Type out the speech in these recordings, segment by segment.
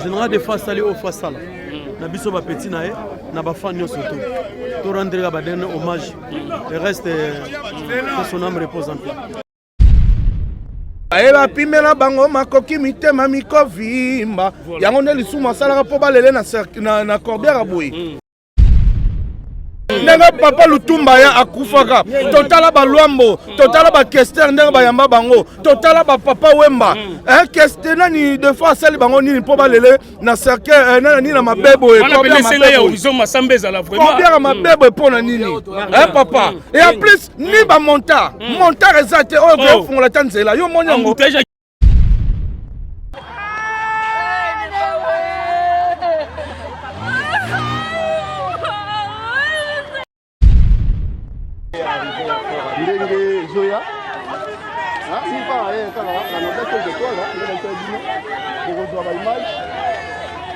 Général de face aller au face là. Na biso ba petit na na ba fan yo surtout. To rendre ga ba dernier hommage. Le reste que son âme repose en paix. Aeba pimela bango makoki mitema mikovimba. Yango ne lisumu asalaka po balele na corbière boy. Nenga papa Lutumba ya akufaka totala ba Luambo totala ba Kester nenga ba yamba bango totala ba papa Wemba Kester nani de fois sali bango nini po balele na cercle nani na mabebo e combien ya horizon masambeza la vraiment combien mabebo po na nini papa et en plus ni ba monta exact o ko fungola tanzela yo monyango Zoya, si pas la noblesse de toi, là, il reçoit l'image.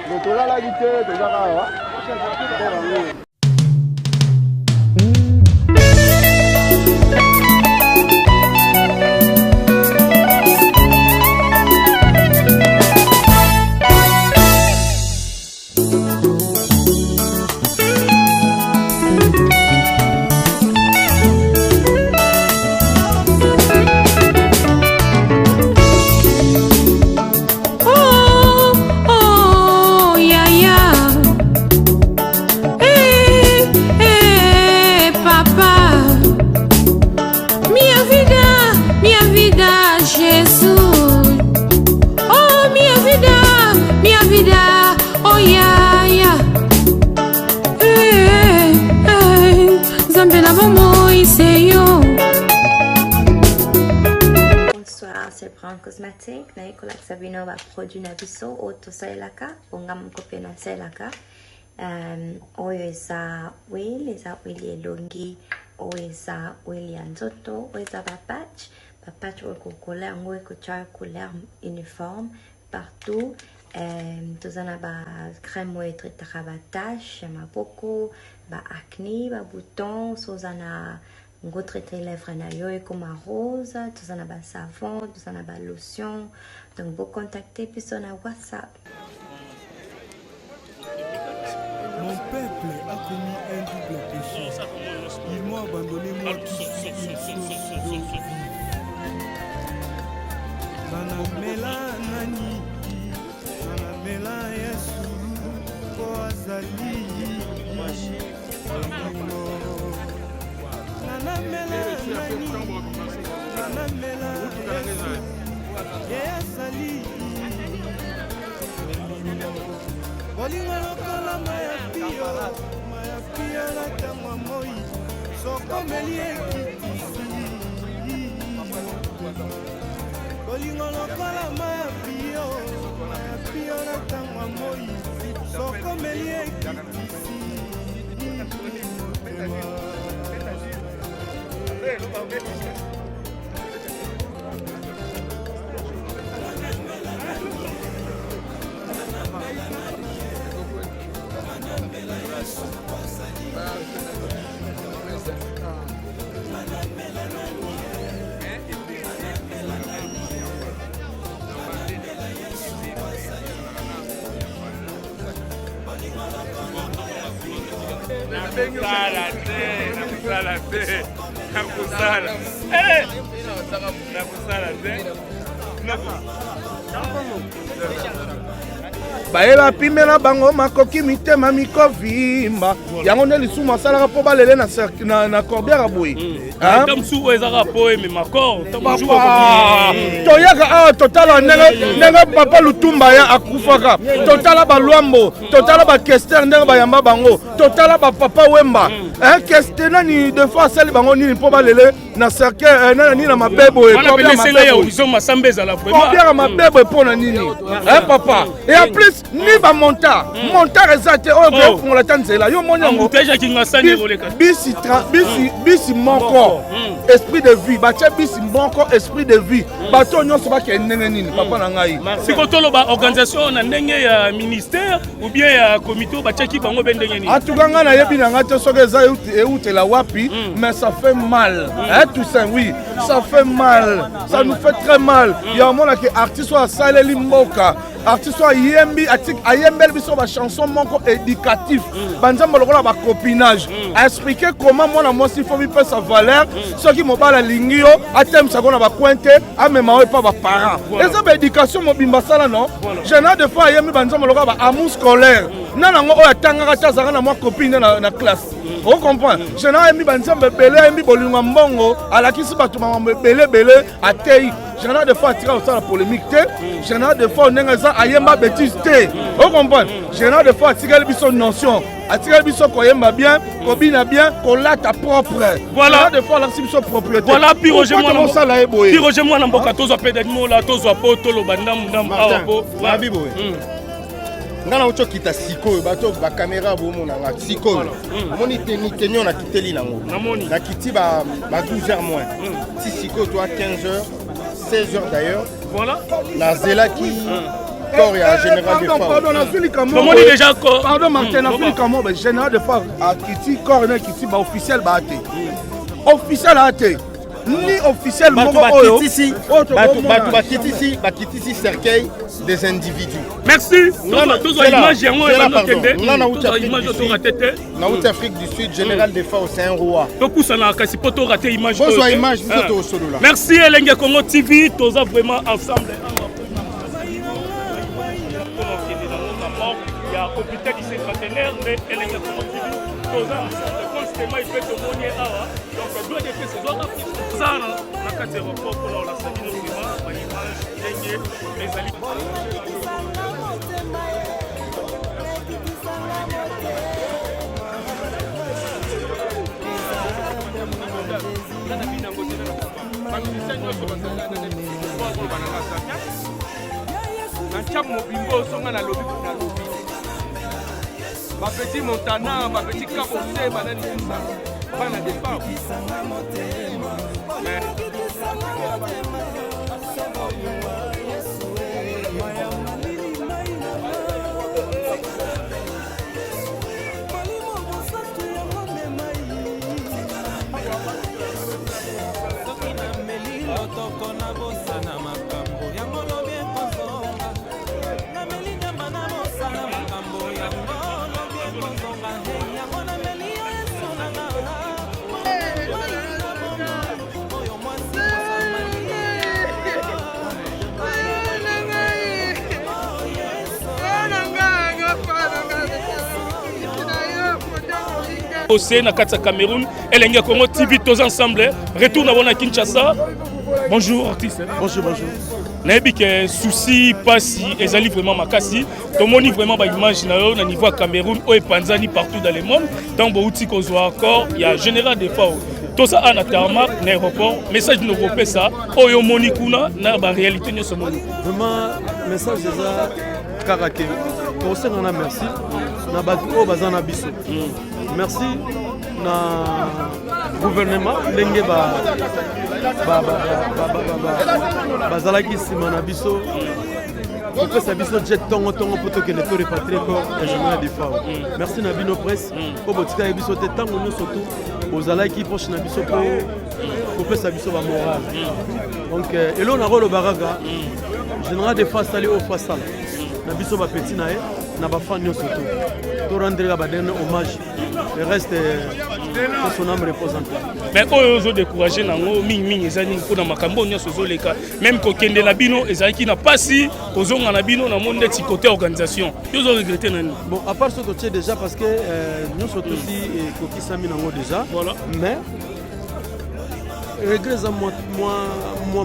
Le tola la guitare, déjà là. C'est Brown Cosmétique, na iko la Sabino va produit na biso auto sailaka, onga mkope na sailaka. Oyo eza oil elongi, oyo eza oil ya nzoto, oyo eza ba patch oyo couleur ngo eko cha couleur uniforme partout. Tozana ba crème oyo traitera ba tache, maboko, ba acné, ba boutons, sozana ngo traiter les lèvres na yo comme rose, tout en a bas savon, tout en a bas lotion. Donc vous contactez puis on a WhatsApp. Mon peuple a commis un double péché. Ils m'ont abandonné moi qui suis une source d'eau vive. Nanamela nani, nanamela Yesu, Koazali, bolingo lokola mayapio na ntango moi sokomeli ekitisi bolingo lokola mayapio na ntango moi sokomeli ekitisi Baeba pimela bango makoki mitema mikovimba yango ne lisumu asalaka po balele na corbière boy kamsu ezaka po me makor toyaka awa totala ndenge papa Lutumba ya akufaka totala ba Luambo totala ba Kester ndenge bayamba bango totala ba papa Wemba Kester nani de fois sali bango nini po balele na cercle nani na mabebo e combien mabebo po na nini papa et en plus ni ba monta exact oyo ko fungola tanzela yo monyango bisi moko esprit de vie batia bisi moko esprit de vie bato nyonso bake ndenge nini papa na ngai sikotolo ba organisation na ndenge ya ministère ou bien ya comité batia ki bango be ndenge nini atukanga na yebi na ngate soki eza eutela wapi mais ça fait mal tout ça oui ça fait mal, ça nous fait très mal. Il y a un moment que artiste soit saleli mboka, artiste soit yembi, ayembel biso ba chanson moko éducatif. Banzamba lokola ba copinage, a expliquer comment moi s'il faut vivre sa valeur, ceux qui mobala lingio, atem ça qu'on a ba pointe, a même pas ba parents. Et ça ba éducation mobimba sala non. Général de fois yembi banzamba lokola ba amour scolaire. Nana ngo oya tangaka tazaka na moi copine na classe. On comprend. Général yembi banzamba belé yembi bolinga mbongo, alakisi batu mambo belé atei. Général de fois attiré au sein de la polémique. Général de fois on est ça ayemba bêtise té. On comprend. Général de fois attiré biso notion. Attiré biso koyemba bien, kobina bien, kolata propre. Voilà. Général de fois la biso propriété. Voilà puis Roger moi ça la eboye. Puis Roger moi na mboka tozo pedemo la tozo poto lo bandam ndam awapo. La bibo. Ngana ucho kita sikoyo bato ba caméra bomo na sikoyo. Moni tenio na kiteli nango. Na kiti ba 12h moins. Si sikoyo toi 15h, 16h d'ailleurs. Voilà. Na zela qui corps et général de fois. Pardon, na fili kamo. Comment dit déjà corps? Pardon Martin, na fili kamo ba général de fois à kiti corps na kiti ba officiel ba até. Officiel até. Ni officiel moko oyo. Batu bakitisi cercueil des individus. Merci. Tozo image yango eza kende. Tozo image to ratete. Na Afrique du Sud, général de fois c'est un roi. To kusana kasi poto raté image. Tozo image biso to solo là. Merci Elenge Congo TV, toza vraiment ensemble. Il y a hôpital du centenaire mais Elenge Congo TV toza ensemble constamment il fait tomber awa. Donc doit de ces autres ça na kati ya report pour la sabine vraiment ba image Elenge ezali Petit Montana, ma petite Cabossé, madame Bana de Pau. Au na kati ya Cameroun, Elenge Congo TV, tous ensemble. Retour à Kinshasa. Bonjour artiste. Bonjour. Nayebi que souci pasi ezali vraiment makasi. Tomoni vraiment ba image na yo na niveau Cameroun ou Panzani partout dans le monde. Donc bouti ko zo encore, il y a général de fois. Tout ça à tarmac, l'aéroport, message nous repère ça. Oyo moni kuna na ba réalité ne se moni. Vraiment message déjà karaké. Pour ça on a merci. Na ba o bazana biso. Merci na gouvernement ndenge bazalaki nsima na biso kopesa biso jet tongo poto kende to repatrie corps ya général de fao. Merci na bino presse po botikaki biso te ntango nyonso tu bozalaki proche na biso po kopesa biso bamoral. Donc elo na kolobaka kaka général de fao asali oyo fo asala na biso bapeti na ye na bafan nyonso tu to rendre baderne hommage. Le reste que son âme repose en paix. Mais quand on découragé nango mingi ezani mpona makambo nyonso zoleka même ko kende na bino ezalaki na pasi kozonga na bino na monde ti côté organisation yo zo regretter nani. Bon à part ce que tu sais déjà parce que nous sommes aussi kokisami nango déjà. Voilà. Mais regret za moi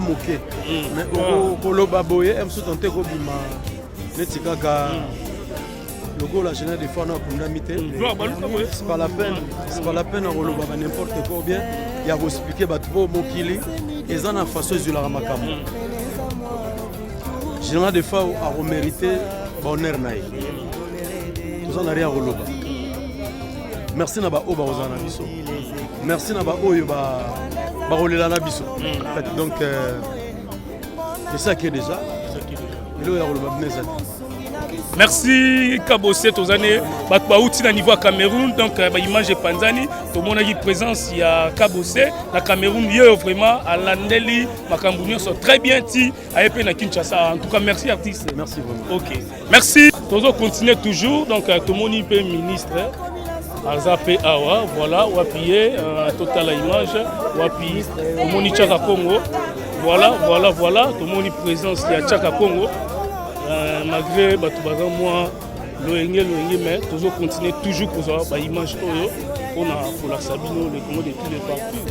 moqué. Mais koloba boye emso tenter ko bima netikaka logo la général des fois na kundamité. C'est pas la peine à relever n'importe quoi bien. Il y a à expliquer batbo mokili et ça na façon zulala makamo. Général des fois a remérité bonheur naï. Nous en a rien relevé. Merci na ba oba ozana biso. Merci na ba oyo ba rolela na biso. Donc c'est ça qui est déjà. Il y a relevé Merci Kabosé Tozane, Batbaouti na niveau à Cameroun, donc image Panzani, tout le monde a eu présence, il y a Kabosé, na Cameroun, il y a vraiment à l'Andeli, Makambounion sont très bien ti, à Epé na Kinshasa. En tout cas, merci artiste. Merci vraiment. Ok, merci. Tozo continue toujours, donc tout le monde est ministre. Azapé Awa, voilà, ou appuyer, total à image, ou appuyer, tout le monde est Tchaka Congo, voilà, tout le monde est présence, il y a Tchaka Congo. Malgré moi, l'ONG, mais toujours continuer toujours pour avoir l'image pour la Sabino, les Congo de tous les partis.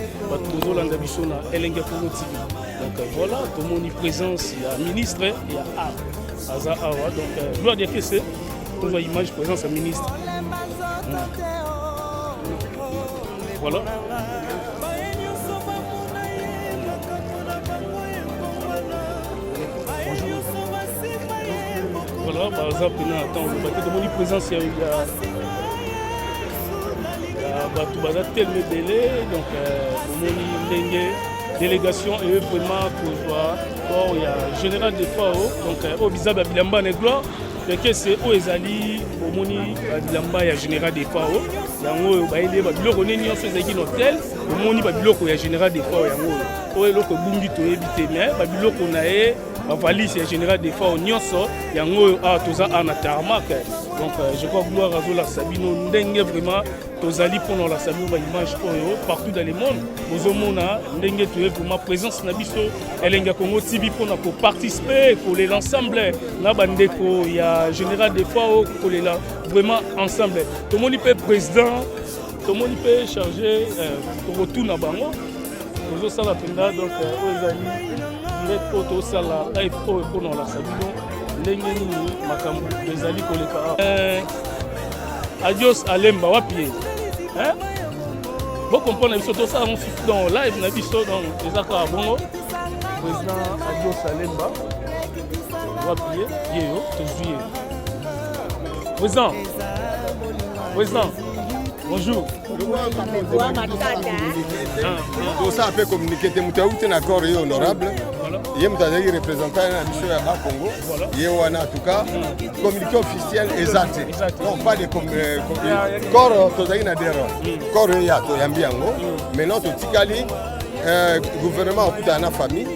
Toujours l'Andabiso na LNG Congo TV. Donc voilà, tout le monde est présence, il y a ministre, il y a Aza Awa. Donc gloire de c'est toujours l'image présence à ministre. Voilà. Voilà, par exemple, on va te présence, il y a tel délai, donc délégation et vraiment pour il y a général de FAO, donc au Bizab Bilamba Negloire, c'est au Ezali, au Moni Bilamba, il y a général de FAO, il y a Babilo, on est ni en fait un hôtel, au Moni Babilo, il y a général de FAO, il y a Bungi to éviter, mais Babilo qu'on a valise c'est général des fois au Nyonso, il y a un toza en tarmac. Donc je crois gloire à Zola Sabino, ndenge vraiment tozali pendant la Sabino image partout dans le monde. Aux homona ndenge tu es vraiment présence na biso elenga Congo TV pour participer pour l'ensemble na bandeko il y a général des fois pour les là vraiment ensemble. Tout le monde peut président, tout le monde peut charger pour retour na bango. Nous ça la penda donc ozali auto sala AFO pour la Sabino ndenge makambo ezali koleka adios alemba wapi hein bon comprendre biso to ça on dans live na biso dans ezaka bongo président adios alemba wapi yeyo tozuye président bonjour. Tout ça a fait communiquer. Tu as eu un accord honorable. Il y a un représentant de la Congo. Il y a en tout cas communiqué officiel exact. Donc pas de corps, tu as eu un adhérent. Corps, il y a maintenant, tu as gouvernement a une famille.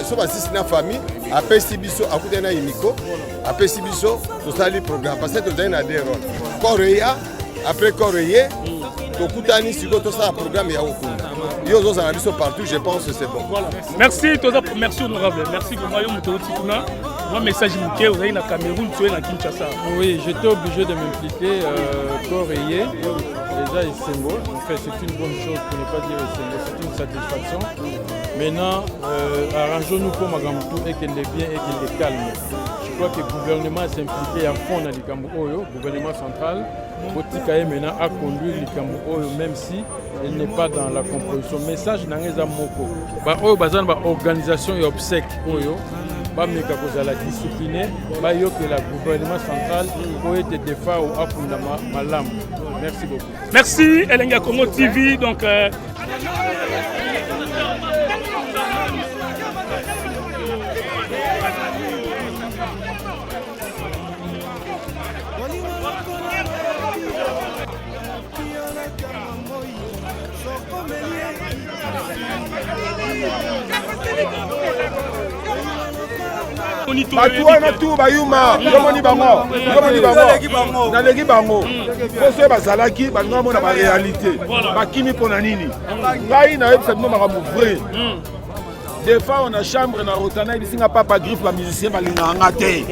Si c'est une famille, après Sibiso, après une Imiko, après Sibiso, tu as le programme. Parce que tu as un adhérent. Corps, après Corée, Tokutani, si tu as un programme, il y a beaucoup. Partout, je pense que c'est bon. Voilà. Merci, merci honorable. Merci pour moi. Mon message est vous êtes au Cameroun, tu es à Kinshasa. Oui, j'étais obligé de m'impliquer. Corée, déjà, c'est symbole. En fait, c'est une bonne chose pour ne pas dire symbole. C'est une satisfaction. Maintenant, arrangeons-nous pour Magamoutou et qu'elle est bien et qu'elle est calme. Je crois que le gouvernement s'est impliqué à fond dans le Oyo, le gouvernement central. Botikaye maintenant a conduit le Oyo, même si elle n'est pas dans la composition. Message dans les amoko. Oyo bazan ba organisation et obsèque Oyo. Ba meka kozala discipliné. Ba yo que le gouvernement central peut être défend ou apunda malam. Merci beaucoup. Merci Elenga Congo TV donc bato wana tu bayuma yomoni bango naleki bango poso bazalaki balinga mona baréalité bakimi mpona nini ngai nayebisa bino makambo vrai des fois on a chambre na rotana ebisinga papa griffe bamusicien balinganga te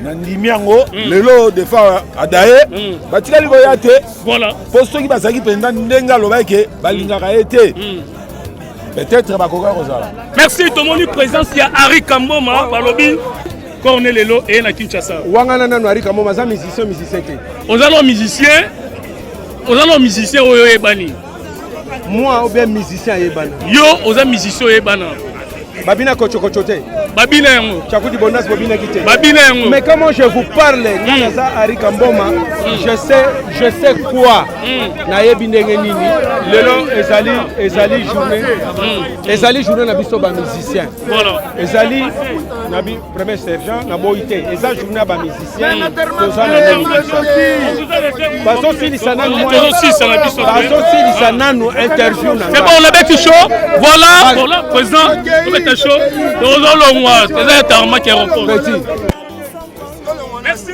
nandimi yango lelo des fois adaye batikali koya te po soki bazalaki mpenza ndenge alobaki ke balingaka ye te peut-être bakoka kozala. Merci tout le monde présence il y a Harry Kamboma balobi Corne lelo et na Kinshasa. Wangana nanu Harry Kamboma za musicien te. Aux allons musicien oyo ebani. Moi ou bien musicien ebana. Yo aux musicien ebana. Babina kochokocho te. babina yango Tchakoudi Bonas bobina kité babina yango mais comment je vous parle Nanaza Arika Mboma je sais quoi na yebi ndenge nini lelo ezali journée na biso ba musicien voilà ezali na bi premier sergent na boité eza journée ba musicien baso silisa nanu interview na c'est bon on a bêti chaud voilà président on bêti chaud tozolongwa eza tarma qui repose merci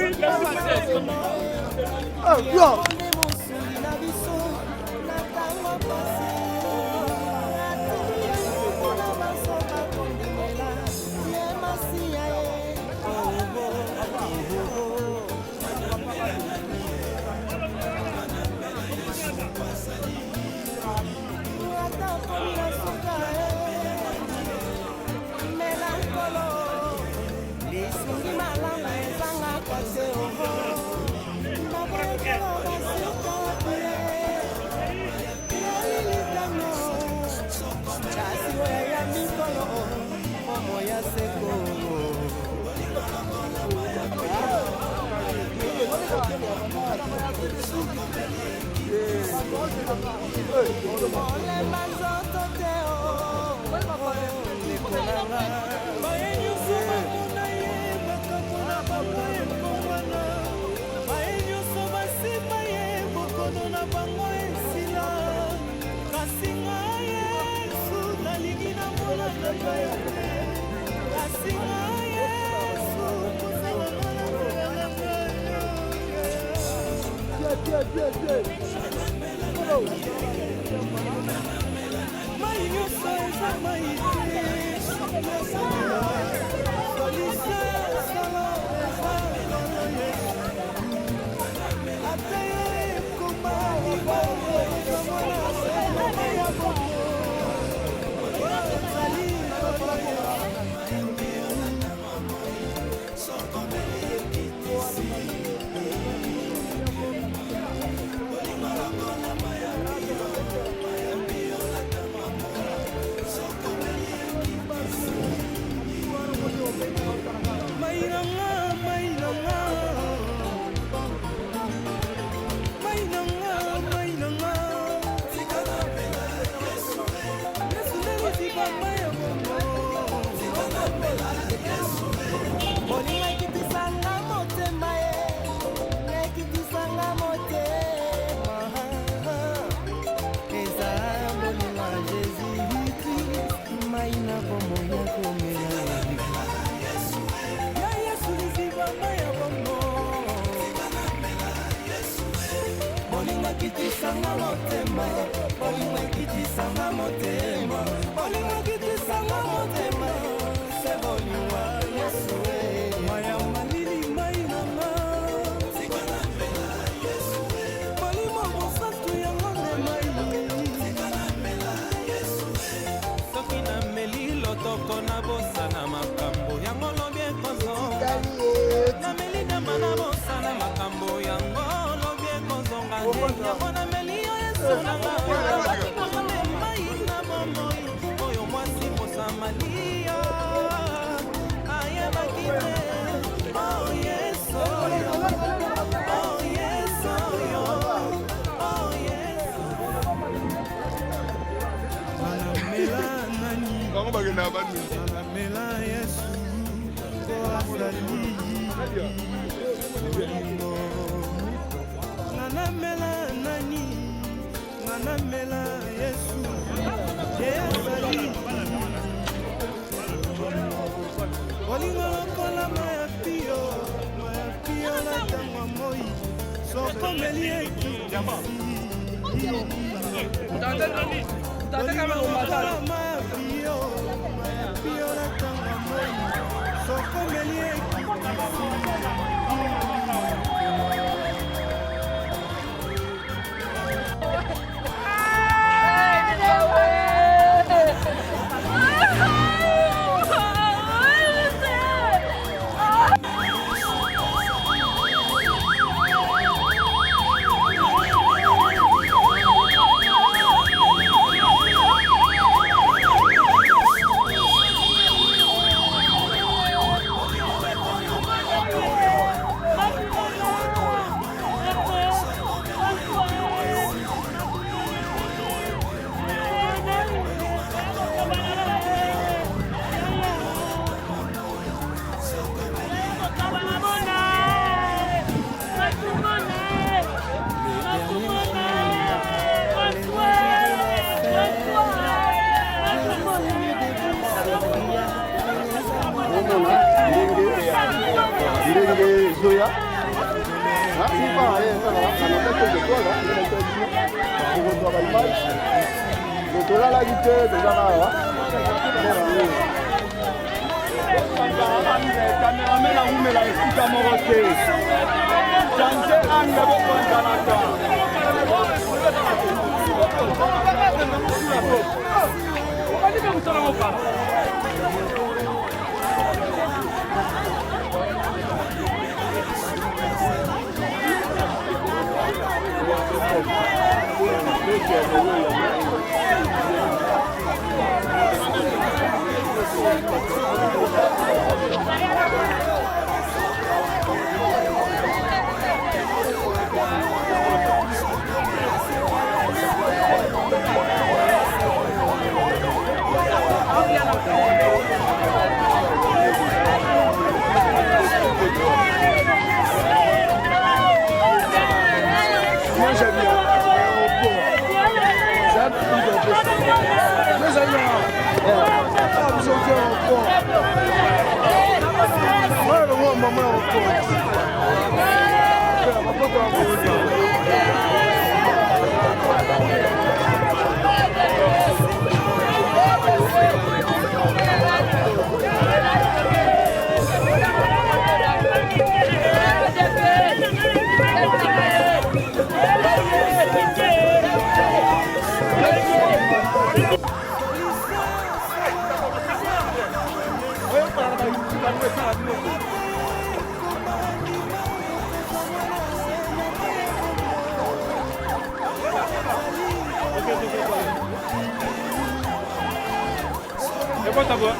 Zoya. Si pas,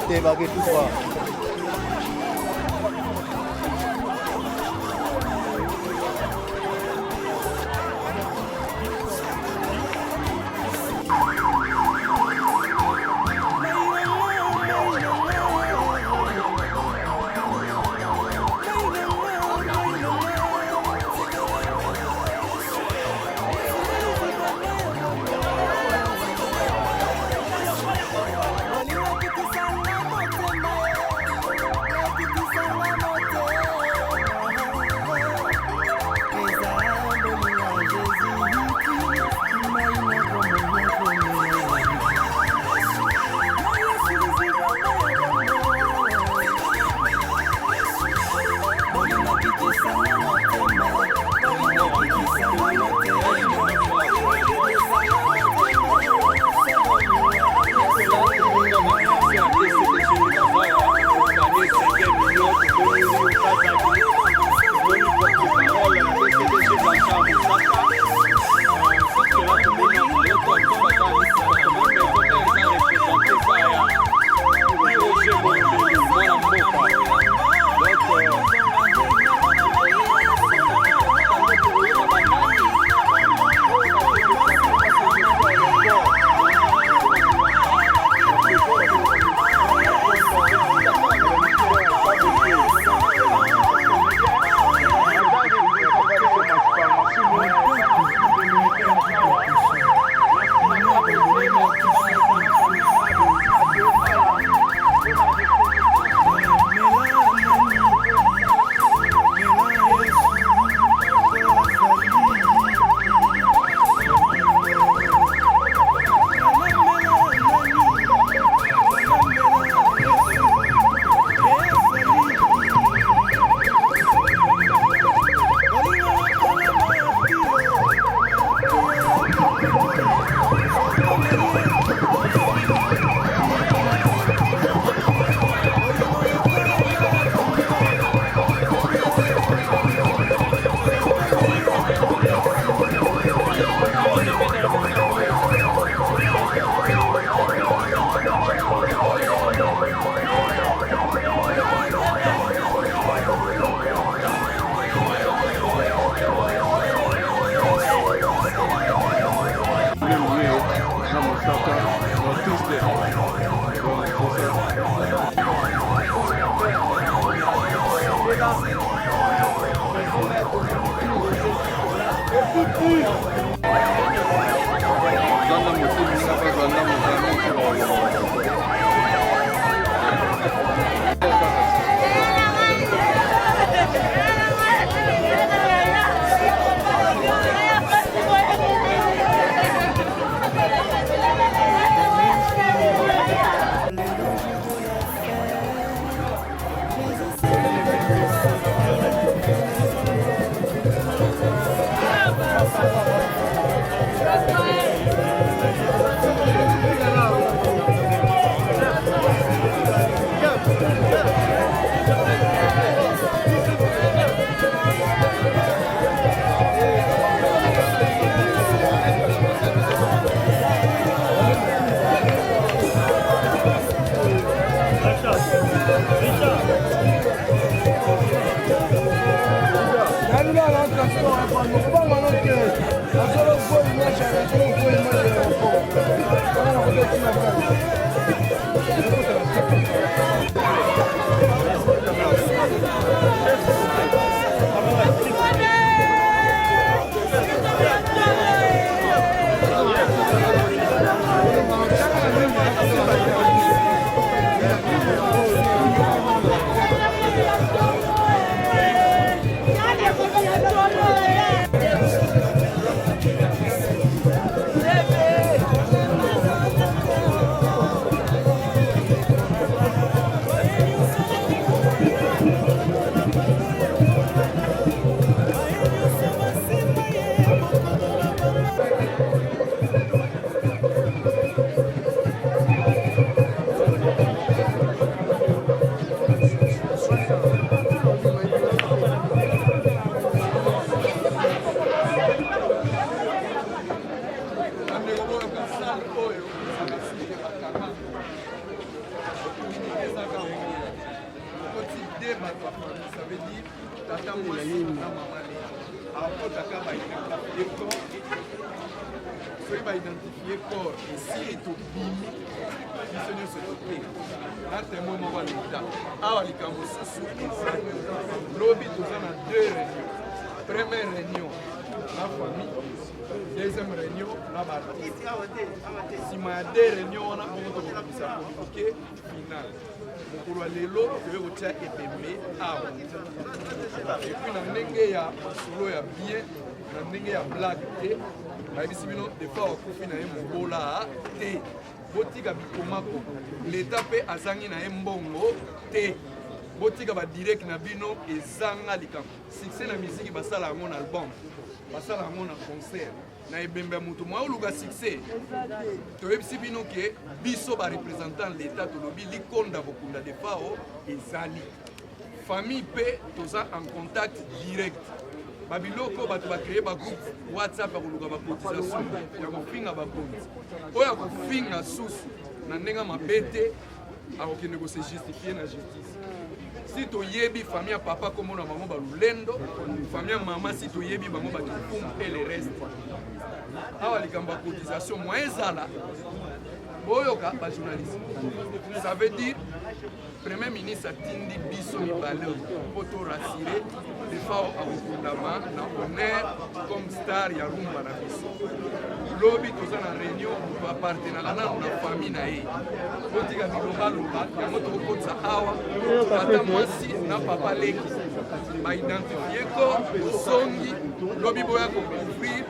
T'es bagué tout droit. identifier corps et si est au bimi biso nyonso tote na témoin moko ya leta awa likambo susu lobi toza na deux réunions. Première réunion la famille, deuxième réunion la baartiste. Nsima ya deux réunions wana bongo tokobimisa communiqué final mokolo ya lelo toye kotia ebembe awa epuis na ndenge ya masolo ya bien na ndenge ya blague te bayebisi bino defa wakufi na ye mobola te botika bikomako leta mpe azangi na ye mbongo te botika badirect na bino ezanga likambo succès na miziki basala yango na album basala yango na concert na ebembe ya moto mwa oluka succès toyebisi bino ke biso barepresentant leta tolobi likonda bokunda defao ezali famille mpe toza en contact direct babiloko bato bacreye bagroupe whatsapp ya koluka bacotisation ya kofinga bakonti oyo ya kofinga susu na ndenge mabe te akokende kose justifie na justice si toyebi famille ya papa komona bango balulendo famille ya mama si toyebi bango batukumu mpe le reste awa likambo ya cotisation mwa ezala boyoka bajournaliste ça veut dire premier ministre atindi biso mibale mpo torassire defao akokundama na honneur comme star ya rumba na biso lobi toza na réunion moto apartenaka nano na famille na ye otika bilobaloba yango tokokotisa awa tata mwasi na papa leki baidentifie ko osongi lobi boya kocouvrir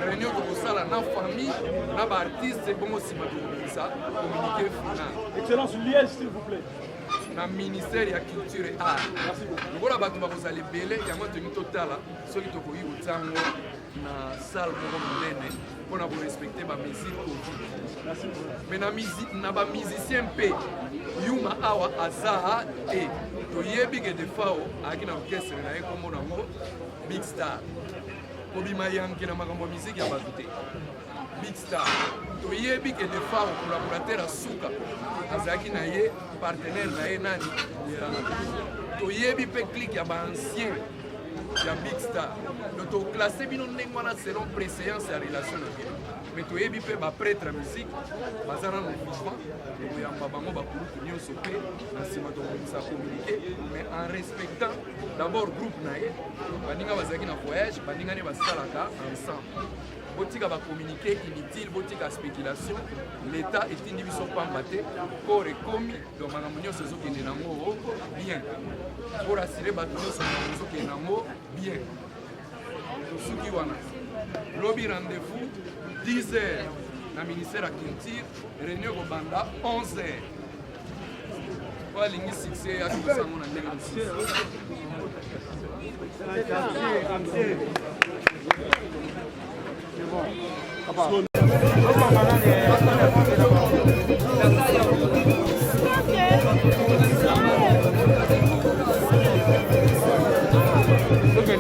réunion tokosala na famille na baartiste bongo nsima tokobimisa communiqué final. Excellence, liège s'il vous plaît. Na ministère ya culture et art lokola bato bakozala ebele yango tolingi totala soki tokoki kotiango na salle moko monene mpona korespecte bamusike covid me na bamusicien mpe yuma awa aza te toyebi ke defao ayaki na orchestre na ye kombo nango big star kobima yanke na makambo ya musike ya bato te big star toyebi ke defao collaborateur asuka azalaki na ye partenaire na ye nani toyebi mpe clique ya baancien ya big star do toklasse bino ndenge wana selon préséance ya relation na bino me toyebi mpe baprêtre ya musique baza nano vivant ekoyamba bango bakulutu nyonso mpe na nsima tokobimisa communiqué mais en respectant d'abord groupe na ye baninga bazalaki na voyage baningani basalaka ensemble botika bacommuniqué inutile botika spéculation l'état etindi biso pamba te corps ekomi do makambo nyonso ezokende nango bien pour assurer bato nyonso makambo ezokende nango bien tosuki wana lobi rendez-vous 10 heures na ministère ya culture réunion kobanda 11 heures po alingi succès yaki kosango na ndenge mosusu Okay.